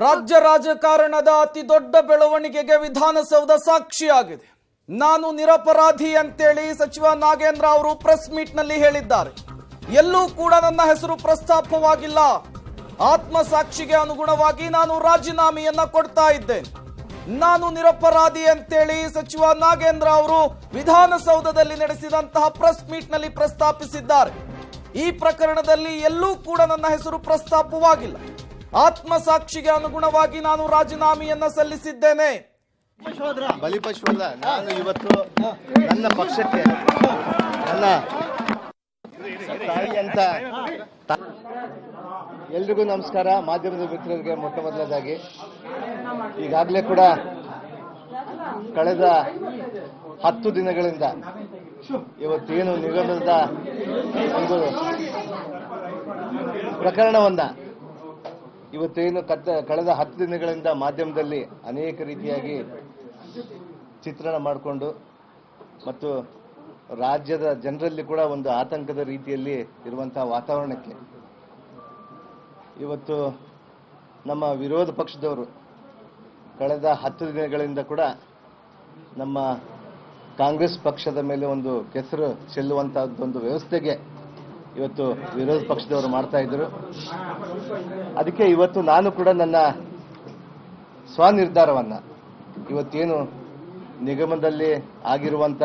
ರಾಜ್ಯ ರಾಜಕಾರಣದ ಅತಿ ದೊಡ್ಡ ಬೆಳವಣಿಗೆಗೆ ವಿಧಾನಸೌಧ ಸಾಕ್ಷಿಯಾಗಿದೆ. ನಾನು ನಿರಪರಾಧಿ ಅಂತೇಳಿ ಸಚಿವ ನಾಗೇಂದ್ರ ಅವರು ಪ್ರೆಸ್ ಮೀಟ್ ನಲ್ಲಿ ಹೇಳಿದ್ದಾರೆ. ಎಲ್ಲೂ ಕೂಡ ನನ್ನ ಹೆಸರು ಪ್ರಸ್ತಾಪವಾಗಿಲ್ಲ. ಆತ್ಮಸಾಕ್ಷಿಗೆ ಅನುಗುಣವಾಗಿ ನಾನು ರಾಜೀನಾಮೆಯನ್ನ ಕೊಡ್ತಾ ಇದ್ದೇನೆ. ನಾನು ನಿರಪರಾಧಿ ಅಂತೇಳಿ ಸಚಿವ ನಾಗೇಂದ್ರ ಅವರು ವಿಧಾನಸೌಧದಲ್ಲಿ ನಡೆಸಿದಂತಹ ಪ್ರೆಸ್ ಮೀಟ್ ನಲ್ಲಿ ಪ್ರಸ್ತಾಪಿಸಿದ್ದಾರೆ. ಈ ಪ್ರಕರಣದಲ್ಲಿ ಎಲ್ಲೂ ಕೂಡ ನನ್ನ ಹೆಸರು ಪ್ರಸ್ತಾಪವಾಗಿಲ್ಲ. ಆತ್ಮಸಾಕ್ಷಿಗೆ ಅನುಗುಣವಾಗಿ ನಾನು ರಾಜೀನಾಮೆಯನ್ನ ಸಲ್ಲಿಸಿದ್ದೇನೆ. ಬಲಿಪಶುವಲ್ಲ, ನಾನು ಇವತ್ತು ನನ್ನ ಪಕ್ಷಕ್ಕೆ ನನ್ನ ತಾಯಿ ಅಂತ. ಎಲ್ರಿಗೂ ನಮಸ್ಕಾರ. ಮಾಧ್ಯಮದ ಮಿತ್ರರಿಗೆ ಮೊಟ್ಟ ಮೊದಲದಾಗಿ ಈಗಾಗಲೇ ಕೂಡ ಕಳೆದ 10 ದಿನಗಳಿಂದ ಇವತ್ತೇನು ನಿಗಮದ ಒಂದು ಪ್ರಕರಣವನ್ನ ಇವತ್ತೇನು ಕಳೆದ 10 ದಿನಗಳಿಂದ ಮಾಧ್ಯಮದಲ್ಲಿ ಅನೇಕ ರೀತಿಯಾಗಿ ಚಿತ್ರಣ ಮಾಡಿಕೊಂಡು ಮತ್ತು ರಾಜ್ಯದ ಜನರಲ್ಲಿ ಕೂಡ ಒಂದು ಆತಂಕದ ರೀತಿಯಲ್ಲಿ ಇರುವಂತಹ ವಾತಾವರಣಕ್ಕೆ ಇವತ್ತು ನಮ್ಮ ವಿರೋಧ ಪಕ್ಷದವರು ಕಳೆದ 10 ದಿನಗಳಿಂದ ಕೂಡ ನಮ್ಮ ಕಾಂಗ್ರೆಸ್ ಪಕ್ಷದ ಮೇಲೆ ಒಂದು ಕೆಸರು ಚೆಲ್ಲುವಂತಹದ್ದೊಂದು ವ್ಯವಸ್ಥೆಗೆ ಇವತ್ತು ವಿರೋಧ ಪಕ್ಷದವರು ಮಾಡ್ತಾ ಇದ್ರು. ಅದಕ್ಕೆ ಇವತ್ತು ನಾನು ಕೂಡ ನನ್ನ ಸ್ವನಿರ್ಧಾರವನ್ನ ಇವತ್ತೇನು ನಿಗಮದಲ್ಲಿ ಆಗಿರುವಂತ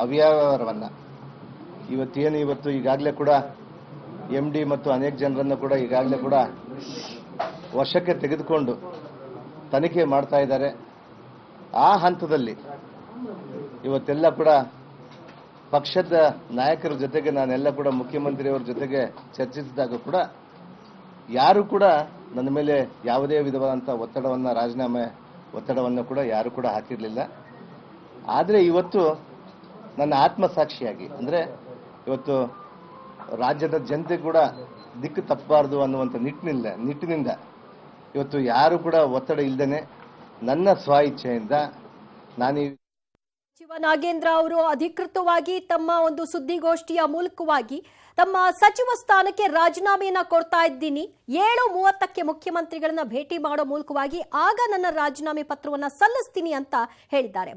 ಅವ್ಯವಹಾರವನ್ನ ಇವತ್ತು ಈಗಾಗಲೇ ಕೂಡ MD ಮತ್ತು ಅನೇಕ ಜನರನ್ನು ಕೂಡ ಈಗಾಗಲೇ ಕೂಡ ವಶಕ್ಕೆ ತೆಗೆದುಕೊಂಡು ತನಿಖೆ ಮಾಡ್ತಾ ಇದ್ದಾರೆ. ಆ ಹಂತದಲ್ಲಿ ಇವತ್ತೆಲ್ಲ ಕೂಡ ಪಕ್ಷದ ನಾಯಕರ ಜೊತೆಗೆ ನಾನೆಲ್ಲ ಕೂಡ ಮುಖ್ಯಮಂತ್ರಿಯವರ ಜೊತೆಗೆ ಚರ್ಚಿಸಿದಾಗ ಕೂಡ ಯಾರು ಕೂಡ ನನ್ನ ಮೇಲೆ ಯಾವುದೇ ವಿಧವಾದಂಥ ರಾಜೀನಾಮೆ ಒತ್ತಡವನ್ನು ಕೂಡ ಯಾರು ಕೂಡ ಹಾಕಿರಲಿಲ್ಲ. ಆದರೆ ಇವತ್ತು ನನ್ನ ಆತ್ಮಸಾಕ್ಷಿಯಾಗಿ ಅಂದರೆ ಇವತ್ತು ರಾಜ್ಯದ ಜನತೆ ಕೂಡ ದಿಕ್ಕು ತಪ್ಪಬಾರದು ಅನ್ನುವಂಥ ನಿಟ್ಟಿನಿಂದ ಇವತ್ತು ಯಾರು ಕೂಡ ಒತ್ತಡ ಇಲ್ಲದೇನೆ ನನ್ನ ಸ್ವ ಇಚ್ಛೆಯಿಂದ ನಾನು ಸಚಿವ ನಾಗೇಂದ್ರ ಅವರು ಅಧಿಕೃತವಾಗಿ ತಮ್ಮ ಒಂದು ಸುದ್ದಿಗೋಷ್ಠಿಯ ಮೂಲಕವಾಗಿ ತಮ್ಮ ಸಚಿವ ಸ್ಥಾನಕ್ಕೆ ರಾಜೀನಾಮೆಯನ್ನ ಕೊಡ್ತಾ ಇದ್ದೀನಿ. 7:30ಕ್ಕೆ ಮುಖ್ಯಮಂತ್ರಿಗಳನ್ನ ಭೇಟಿ ಮಾಡೋ ಮೂಲಕವಾಗಿ ಆಗ ನನ್ನ ರಾಜೀನಾಮೆ ಪತ್ರವನ್ನ ಸಲ್ಲಿಸ್ತೀನಿ ಅಂತ ಹೇಳಿದ್ದಾರೆ.